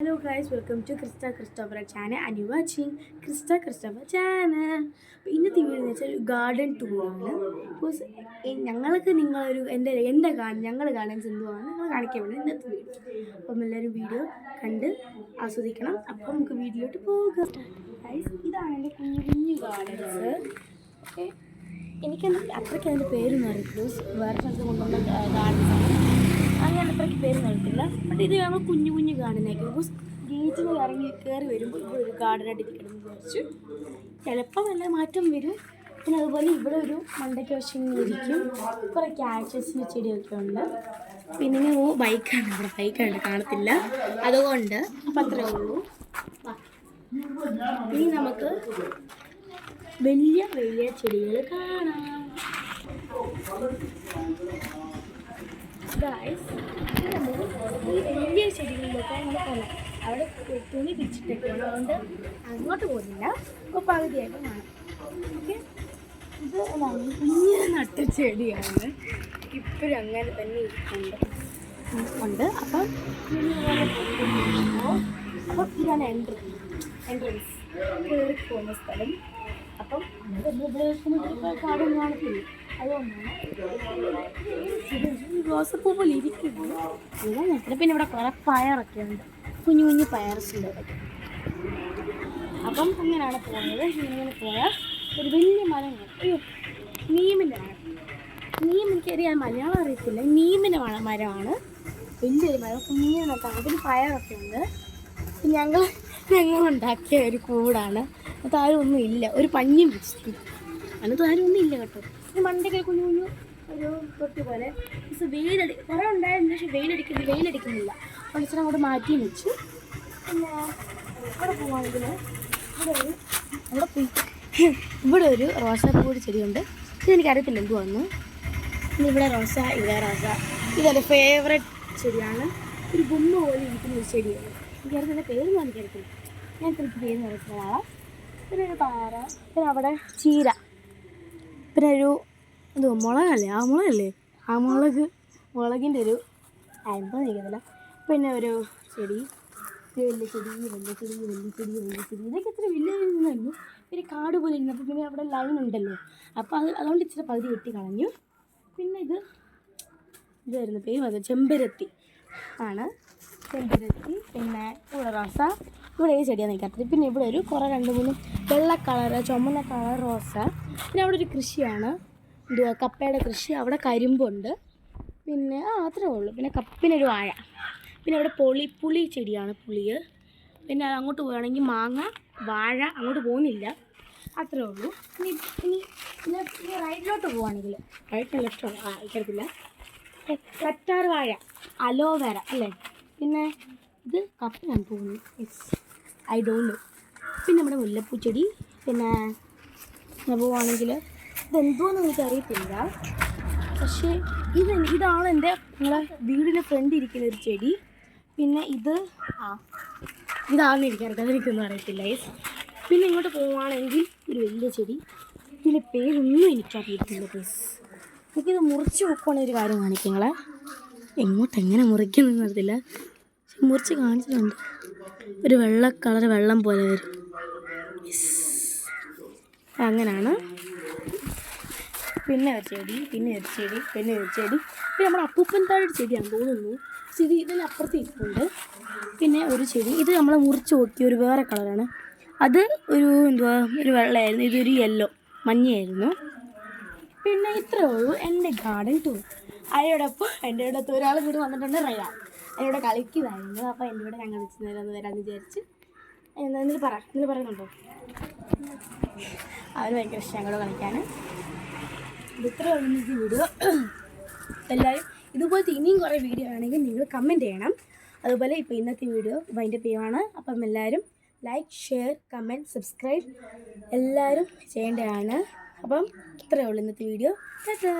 Hello guys, welcome to Krista Christopher channel and you watching Krista Christopher channel. ഇന്നത്തെ video എന്ന് വെച്ചാൽ garden ടൂറാണ്. Because ഞങ്ങൾക്ക് നിങ്ങളൊരു ഞങ്ങൾ കാണാൻ എന്തുവാണ് നിങ്ങൾ കാണിക്കാൻ വേണ്ടി ഇന്നത്തെ വീഡിയോ. അപ്പം എല്ലാവരും വീഡിയോ കണ്ട് ആസ്വദിക്കണം. അപ്പം നമുക്ക് വീഡിയോയിലോട്ട് പോകാം. ഗൈസ്, ഇതാണ് എൻ്റെ കുഞ്ഞു കുഞ്ഞു ഗാർഡൻസ്. ഓക്കെ, എനിക്കെന്താ അത്രയ്ക്ക് അതിൻ്റെ പേരൊന്നും അറിയില്ല. വേറെ സ്ഥലത്ത് കൊണ്ടുവന്ന ഗാർഡൻസാണ്. അങ്ങനെ അത്രയ്ക്ക് പേര് നടത്തില്ല. ബട്ട് ഇത് നമ്മൾ കുഞ്ഞു കുഞ്ഞു ഗാർഡനായിരിക്കും. ബിക്കോസ് ഗേറ്റിൽ കയറി വരുമ്പോൾ ഇവിടെ ഒരു ഗാർഡനായിട്ട് ഇരിക്കണം എന്ന് വിചാരിച്ചു. ചിലപ്പം നല്ല മാറ്റം വരും. പിന്നെ അതുപോലെ ഇവിടെ ഒരു മണ്ടയ്ക്ക് വശം ഇരിക്കും. കുറേ ക്യാച്ചസിൻ്റെ ചെടിയൊക്കെ ഉണ്ട്. പിന്നെ ഇങ്ങനെ ബൈക്കാണ്, ഇവിടെ ബൈക്കാണ് കാണത്തില്ല, അതുകൊണ്ട് അപ്പം അത്രേ ഉള്ളൂ. ഇനി നമുക്ക് വലിയ വലിയ ചെടികൾ കാണാം. ഗൈസ്, ഈ വലിയ ചെടികളിലൊക്കെ നമ്മൾ കാണാം. അവിടെ തുണി പിടിച്ചിട്ടൊക്കെയാണ്, അതുകൊണ്ട് അങ്ങോട്ട് പോകുന്നില്ല. അപ്പോൾ പകുതിയായിട്ട് കാണാം. ഓക്കെ, ഇത് കുഞ്ഞ് നട്ട ചെടിയാണ്. ഇപ്പോഴും അങ്ങനെ തന്നെ ഇരിക്കുന്നുണ്ട്. അപ്പം ഇതാണ് എൻട്രൻസ് കയറി പോകുന്ന സ്ഥലം. അപ്പം ഇവിടെ കാടും കാണത്തില്ല, അതുകൊണ്ടാണ് റോസപ്പൂ പോലെ ഇരിക്കുന്നത്. ഇതാ. പിന്നെ ഇവിടെ കുറേ പയറൊക്കെ ഉണ്ട്, കുഞ്ഞു കുഞ്ഞു പയർസുണ്ട് ഇതൊക്കെ. അപ്പം അങ്ങനെയാണ് പോകുന്നത്. ഇങ്ങനെ പോയാൽ ഒരു വലിയ മരം കാണും. അയ്യോ, നീമിൻ്റെ മരം. നീം എനിക്കറിയാൻ മലയാളം അറിയത്തില്ല. നീമിൻ്റെ മരമാണ്, വലിയൊരു മരം. കുഞ്ഞിനെ നട്ടാണ്. അതിന് പയറൊക്കെ ഉണ്ട്. ഞങ്ങളുണ്ടാക്കിയ ഒരു കൂടാണ്. അത് ആരും ഒന്നും ഇല്ല, ഒരു പഞ്ഞിയും വെച്ചിട്ട് അതിനകത്ത് ആരും ഒന്നും ഇല്ല കേട്ടോ. ഇത് മണ്ടയ്ക്ക് കുഞ്ഞു കുഞ്ഞു ഒരു തൊട്ടി പോലെ. കുറേ ഉണ്ടായിരുന്നു, പക്ഷേ വെയിലടിക്കുന്നില്ല. വെളിച്ചം അങ്ങോട്ട് മാറ്റിയും വെച്ചു. പിന്നെ ഇവിടെ പോവാണെങ്കിൽ ഇവിടെ ഒരു റോസാപ്പൂടി ചെടിയുണ്ട്. ഇതെനിക്കറിയത്തില്ല എന്തുവാന്ന്. പിന്നെ ഇവിടെ റോസ, ഇതെൻ്റെ ഫേവറേറ്റ് ചെടിയാണ്. ഒരു ബൊമ്മ പോലെ ഇരിക്കുന്ന ഒരു ചെടിയാണ്. എനിക്കറിയത്തില്ല പേരൊന്നും എനിക്കറിയത്തില്ല. എനിക്ക് പേര് അറിയത്തില്ല. പിന്നെ ഒരു പാറ, പിന്നെ അവിടെ ചീര, പിന്നെ ഒരു മുളകല്ലേ, ആ മുളകിൻ്റെ ഒരു എന്താ നിൽക്കുന്നില്ല. പിന്നെ ഒരു ചെടി, വലിയ ചെടി. ഇതൊക്കെ ഇത്ര വലിയ പിന്നെ കാട് പോലെ ഇരുന്നപ്പോൾ പിന്നെ അവിടെ ലൈൻ ഉണ്ടല്ലോ, അപ്പോൾ അതുകൊണ്ട് ഇച്ചിരി പകുതി വെട്ടി കളഞ്ഞു. പിന്നെ ഇതായിരുന്നു പേര്, ചെമ്പരത്തി ആണ്. പിന്നെ ഇവിടെ റോസ, ഇവിടെ ഈ ചെടിയാണ് നിൽക്കാത്തത്. പിന്നെ ഇവിടെ ഒരു കുറേ 2-3 വെള്ള കളറ്, ചുമന്ന കളർ റോസ. പിന്നെ അവിടെ ഒരു കൃഷിയാണ്, കപ്പയുടെ കൃഷി. അവിടെ കരിമ്പുണ്ട്. പിന്നെ അത്രേ ഉള്ളൂ. പിന്നെ കപ്പിനൊരു വാഴ. പിന്നെ അവിടെ പുളി ചെടിയാണ്, പുളിയ്. പിന്നെ അങ്ങോട്ട് പോവുകയാണെങ്കിൽ മാങ്ങ, വാഴ. അങ്ങോട്ട് പോകുന്നില്ല, അത്രേ ഉള്ളൂ. പിന്നെ റൈറ്റിലോട്ട് പോവുകയാണെങ്കിൽ റൈറ്റ് ലെഫ്റ്റ് എനിക്കറിയത്തില്ല. കറ്റാർ വാഴ, അലോവേര അല്ലേ. പിന്നെ ഇത് കപ്പയാണ് തോന്നുന്നു, ഐ ഡോണ്ട് നോ. പിന്നെ നമ്മുടെ മുല്ലപ്പൂ ചെടി. പിന്നെ പോവുകയാണെങ്കിൽ ഇതെന്തോന്നും എനിക്കറിയത്തില്ല, പക്ഷേ ഇതാണ് എൻ്റെ നിങ്ങളെ വീടിൻ്റെ ഫ്രണ്ട് ഇരിക്കുന്ന ഒരു ചെടി. പിന്നെ ഇതാണെന്ന് എനിക്കറിയാം, എനിക്കൊന്നും അറിയത്തില്ല. പിന്നെ ഇങ്ങോട്ട് പോവുകയാണെങ്കിൽ ഒരു വലിയ ചെടി. ഇതിൻ്റെ പേരൊന്നും എനിക്കറിയത്തില്ല ഗൈസ്. എനിക്കിത് മുറിച്ച് വെക്കുവാണെങ്കിൽ ഒരു കാര്യം കാണിക്കും നിങ്ങളെ. എങ്ങനെ മുറിക്കുന്നതെന്ന് അറിയത്തില്ല, പക്ഷെ മുറിച്ച് കാണിച്ചിട്ടുണ്ട്. ഒരു വെള്ള കളർ വെള്ളം പോലെ വരും. അങ്ങനെയാണ്. പിന്നെ ഒരു ചെടി. പിന്നെ നമ്മുടെ അപ്പൂപ്പൻ താഴെ ചെടിയാണ് തോന്നുന്നു. ഇതിനപ്പുറത്ത് ഇരിപ്പുണ്ട്. പിന്നെ ഒരു ചെടി, ഇത് നമ്മൾ മുറിച്ച് നോക്കിയ ഒരു വേറെ കളറാണ്. അത് ഒരു വെള്ളമായിരുന്നു, ഇതൊരു യെല്ലോ മഞ്ഞയായിരുന്നു. പിന്നെ ഇത്രയേ ഉള്ളൂ എൻ്റെ ഗാർഡൻ ടൂർ. എൻ്റെ അടുത്ത് ഒരാൾ കൂടി വന്നിട്ടുണ്ട്, റയാൻ. എന്നോട് കളിക്കുമായിരുന്നു. അപ്പോൾ എൻ്റെ കൂടെ ഞങ്ങൾ ഒന്ന് വരാമെന്ന് വിചാരിച്ച്. എന്തെങ്കിലും പറയുന്നുണ്ടോ? അവന് ഭയങ്കര ഇഷ്ടം ഞങ്ങളോട് കളിക്കാൻ. ഇത്ര ഉള്ള വീഡിയോ. എല്ലാവരും ഇതുപോലത്തെ ഇനിയും കുറേ വീഡിയോ ആണെങ്കിൽ നിങ്ങൾ കമൻറ്റ് ചെയ്യണം. അതുപോലെ ഇപ്പോൾ ഇന്നത്തെ വീഡിയോ വൈൻഡപ്പ് ചെയ്യുവാണ്. അപ്പം എല്ലാവരും ലൈക്ക്, ഷെയർ, കമൻറ്റ്, സബ്സ്ക്രൈബ് എല്ലാവരും ചെയ്യേണ്ടതാണ്. അപ്പം ഇത്രയേ ഉള്ളൂ ഇന്നത്തെ വീഡിയോ. ടാറ്റാ.